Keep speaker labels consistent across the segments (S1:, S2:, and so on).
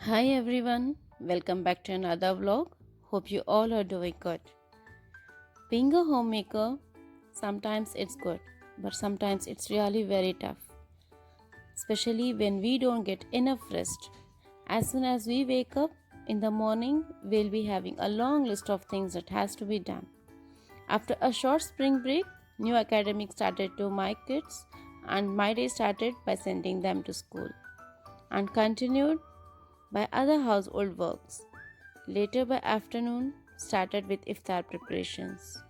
S1: Hi everyone, welcome back to another vlog. Hope you all are doing good. Being a homemaker, sometimes it's good, but sometimes it's really very tough, especially when we don't get enough rest. As soon as we wake up in the morning, we'll be having a long list of things that has to be done. After a short spring break, new academic started to my kids and my day started by sending them to school and continued by other household works. Later by afternoon, started with iftar preparations.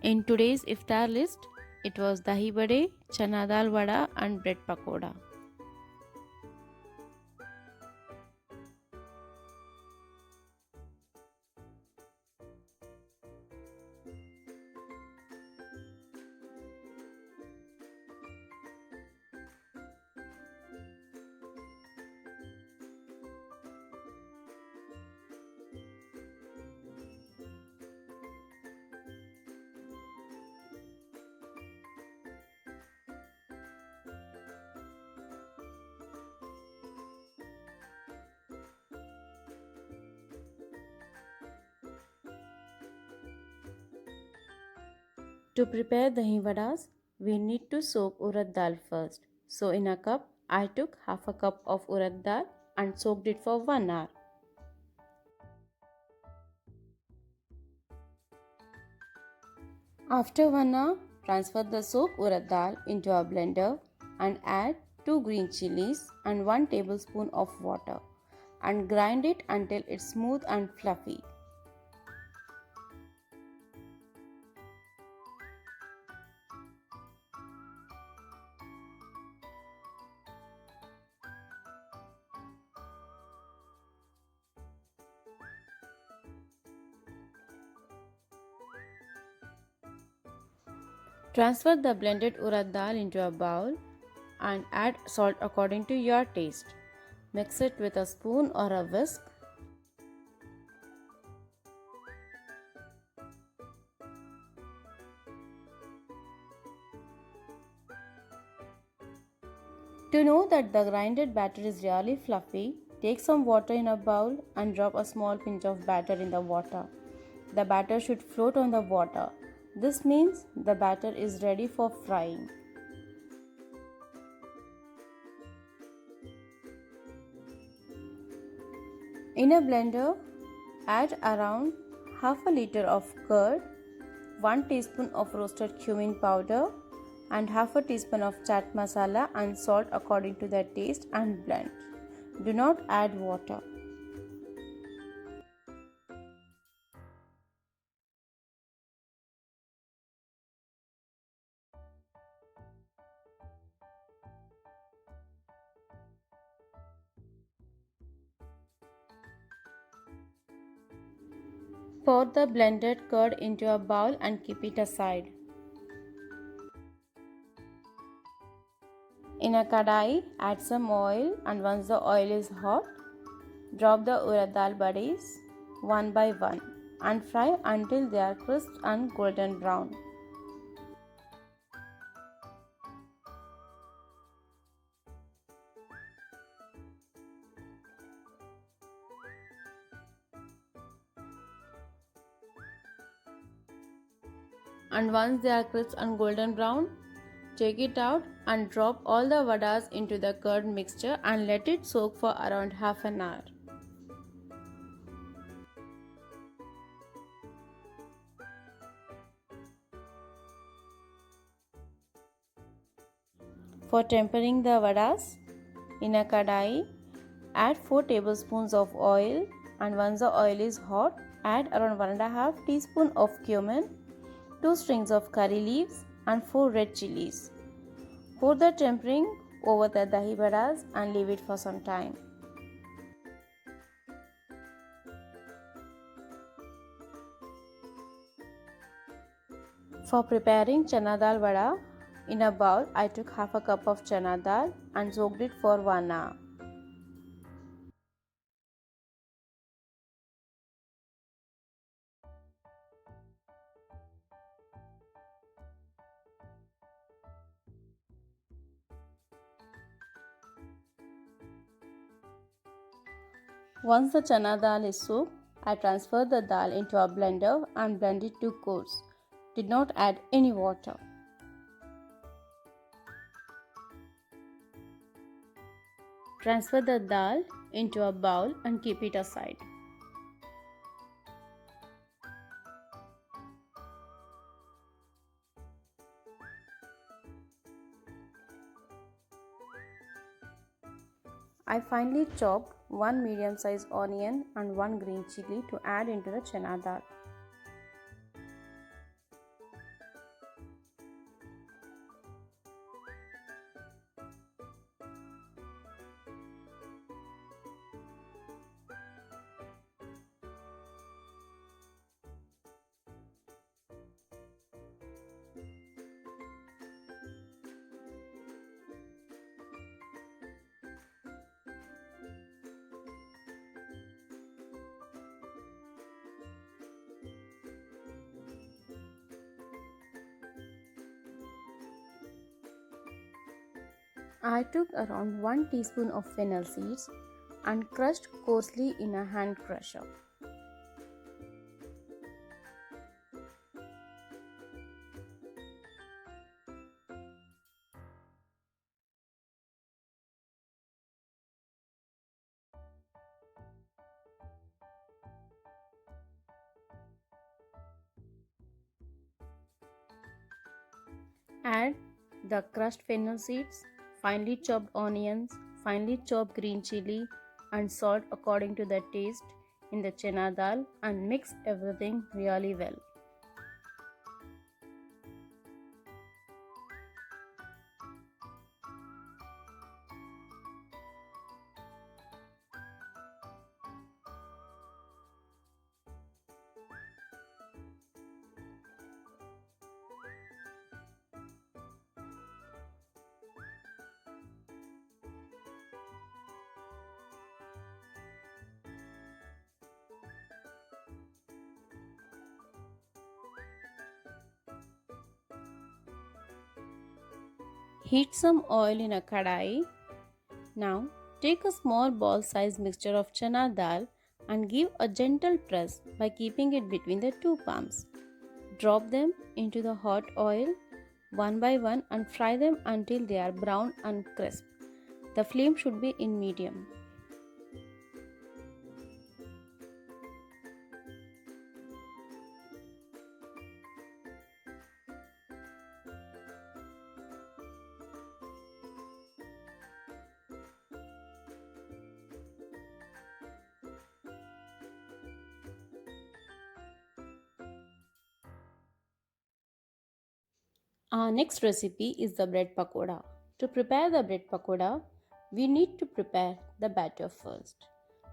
S1: In today's iftar list, it was dahi vade, chana dal vada, and bread pakora. To prepare dahi vadas, we need to soak urad dal first. So in a cup, I took half a cup of urad dal and soaked it for 1 hour. After 1 hour, transfer the soaked urad dal into a blender and add 2 green chilies and 1 tablespoon of water and grind it until it's smooth and fluffy. Transfer the blended urad dal into a bowl and add salt according to your taste. Mix it with a spoon or a whisk. To know that the grinded batter is really fluffy, take some water in a bowl and drop a small pinch of batter in the water. The batter should float on the water. This means the batter is ready for frying. In a blender, add around half a liter of curd, 1 teaspoon of roasted cumin powder and half a teaspoon of chaat masala and salt according to their taste and blend. Do not add water. Pour the blended curd into a bowl and keep it aside. In a kadai, add some oil and once the oil is hot, drop the urad dal buddies one by one and fry until they are crisp and golden brown. And once they are crisp and golden brown, take it out and drop all the vadas into the curd mixture and let it soak for around half an hour. For tempering the vadas, in a kadai, add 4 tablespoons of oil and once the oil is hot, add around 1.5 teaspoon of cumin, 2 strings of curry leaves and 4 red chilies. Pour the tempering over the dahi vadas and leave it for some time. For preparing chana dal vada, in a bowl I took half a cup of chana dal and soaked it for 1 hour. Once the chana dal is soaked, I transfer the dal into a blender and blend it to coarse. Did not add any water. Transfer the dal into a bowl and keep it aside. I finely chopped one medium sized onion and one green chili to add into the chana dal. I took around 1 teaspoon of fennel seeds and crushed coarsely in a hand crusher. Add the crushed fennel seeds, finely chopped onions, finely chopped green chili, and salt according to the taste in the chana dal and mix everything really well. Heat some oil in a kadai. Now take a small ball sized mixture of chana dal and give a gentle press by keeping it between the two palms. Drop them into the hot oil one by one and fry them until they are brown and crisp. The flame should be in medium. Our next recipe is the bread pakoda. To prepare the bread pakoda, we need to prepare the batter first.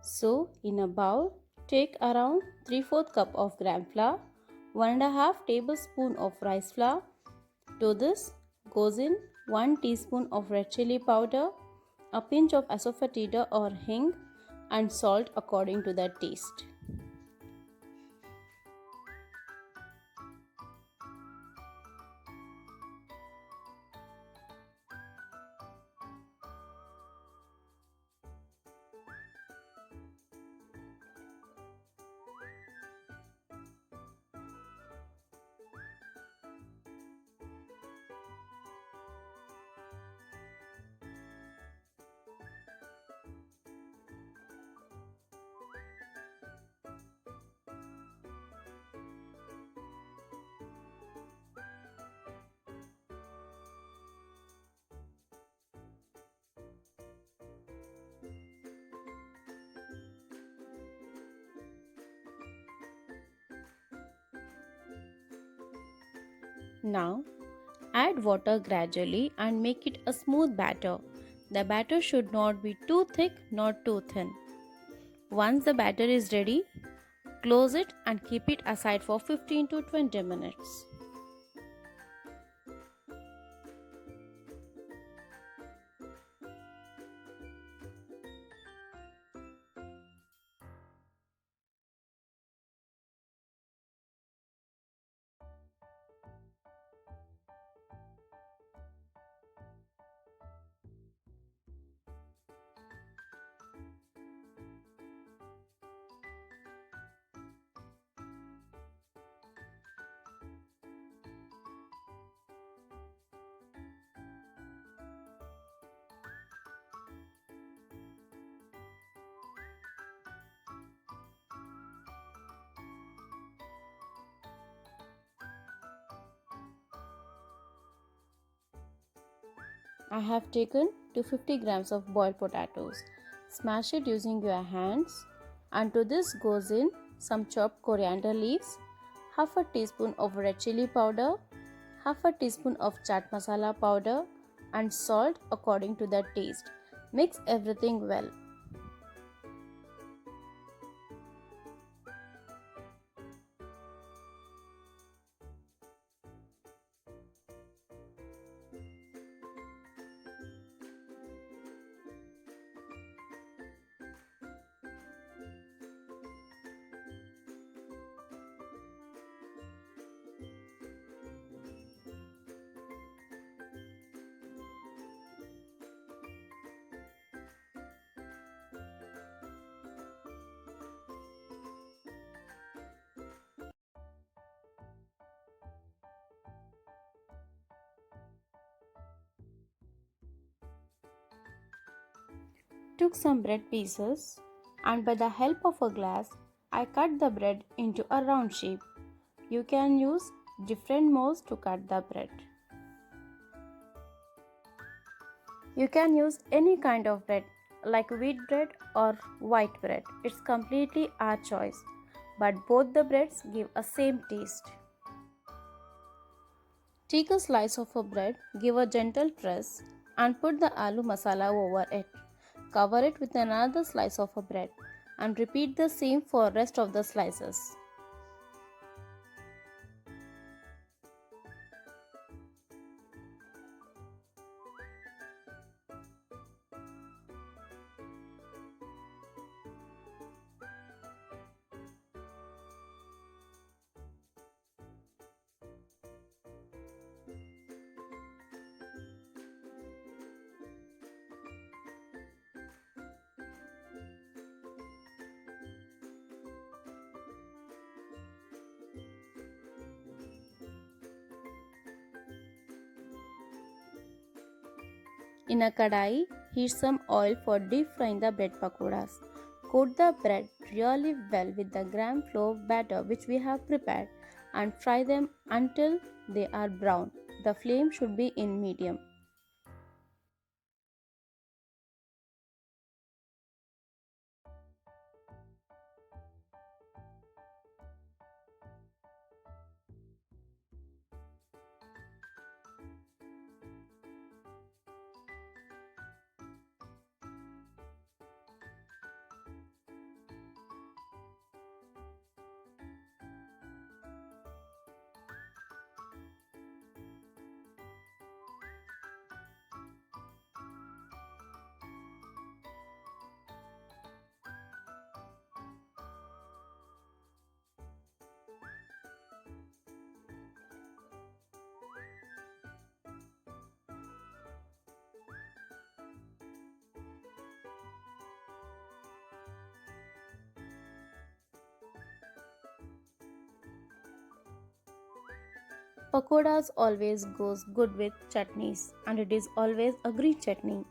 S1: So, in a bowl, take around 3/4 cup of gram flour, 1.5 tablespoon of rice flour. To this goes in 1 teaspoon of red chili powder, a pinch of asafoetida or hing, and salt according to the taste. Now, add water gradually and make it a smooth batter. The batter should not be too thick nor too thin. Once the batter is ready, close it and keep it aside for 15 to 20 minutes. I have taken 250 grams of boiled potatoes. Smash it using your hands, and to this goes in some chopped coriander leaves, half a teaspoon of red chili powder, half a teaspoon of chaat masala powder, and salt according to the taste. Mix everything well. Took some bread pieces, and by the help of a glass, I cut the bread into a round shape. You can use different molds to cut the bread. You can use any kind of bread like wheat bread or white bread. It's completely our choice, but both the breads give a same taste. Take a slice of a bread, give a gentle press, and put the aloo masala over it. Cover it with another slice of a bread and repeat the same for rest of the slices. In a kadai, heat some oil for deep frying the bread pakoras. Coat the bread really well with the gram flour batter which we have prepared and fry them until they are brown. The flame should be in medium. Pakoras always goes good with chutneys and it is always a green chutney.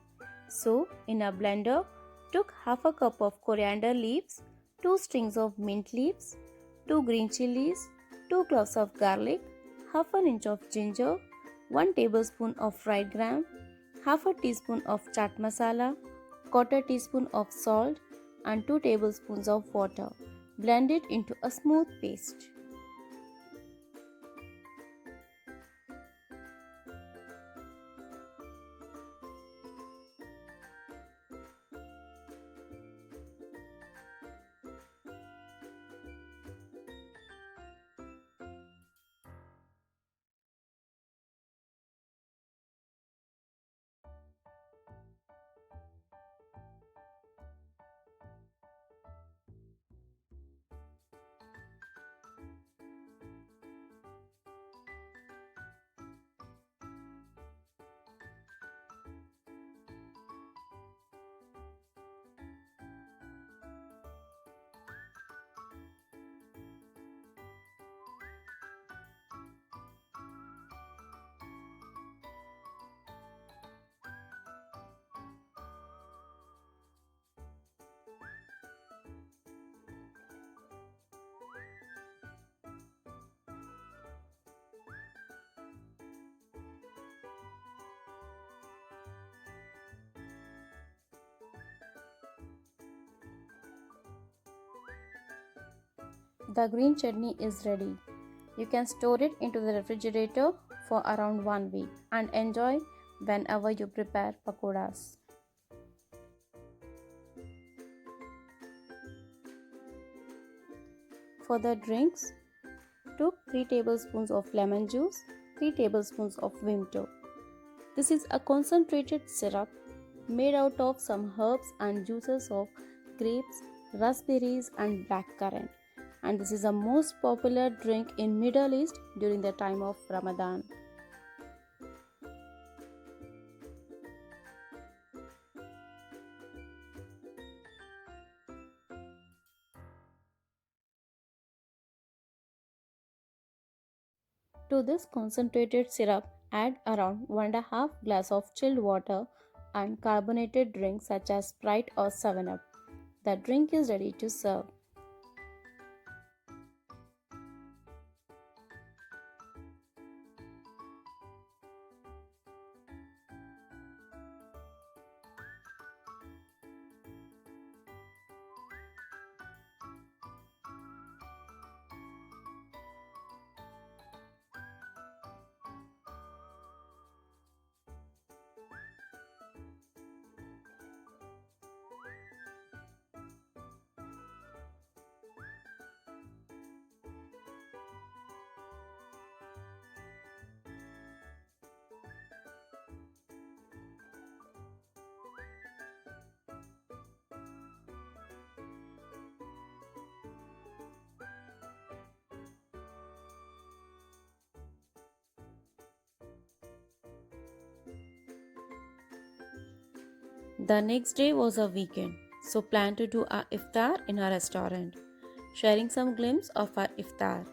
S1: So in a blender, took half a cup of coriander leaves, 2 strings of mint leaves, 2 green chilies, 2 cloves of garlic, half an inch of ginger, 1 tablespoon of fried gram, half a teaspoon of chaat masala, quarter teaspoon of salt and 2 tablespoons of water. Blend it into a smooth paste. The green chutney is ready. You can store it into the refrigerator for around 1 week and enjoy whenever you prepare pakoras. For the drinks, took 3 tablespoons of lemon juice, 3 tablespoons of Vimto. This is a concentrated syrup made out of some herbs and juices of grapes, raspberries and blackcurrant. And this is the most popular drink in Middle East during the time of Ramadan. To this concentrated syrup, add around 1.5 glass of chilled water and carbonated drinks such as Sprite or 7 Up. The drink is ready to serve. The next day was a weekend, so planned to do our iftar in our restaurant, sharing some glimpse of our iftar.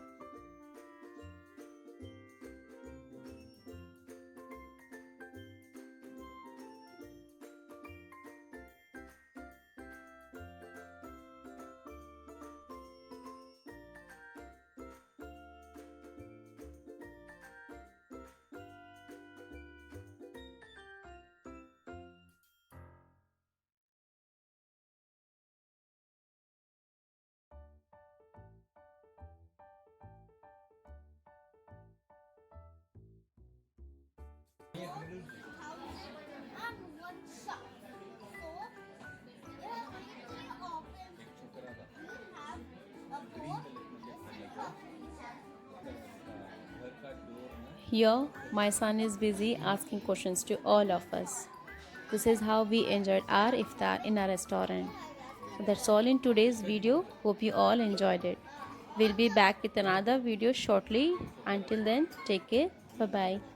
S1: Here, my son is busy asking questions to all of us. This is how we enjoyed our iftar in our restaurant. That's all in today's video. Hope you all enjoyed it. We'll be back with another video shortly. Until then, take care. Bye bye.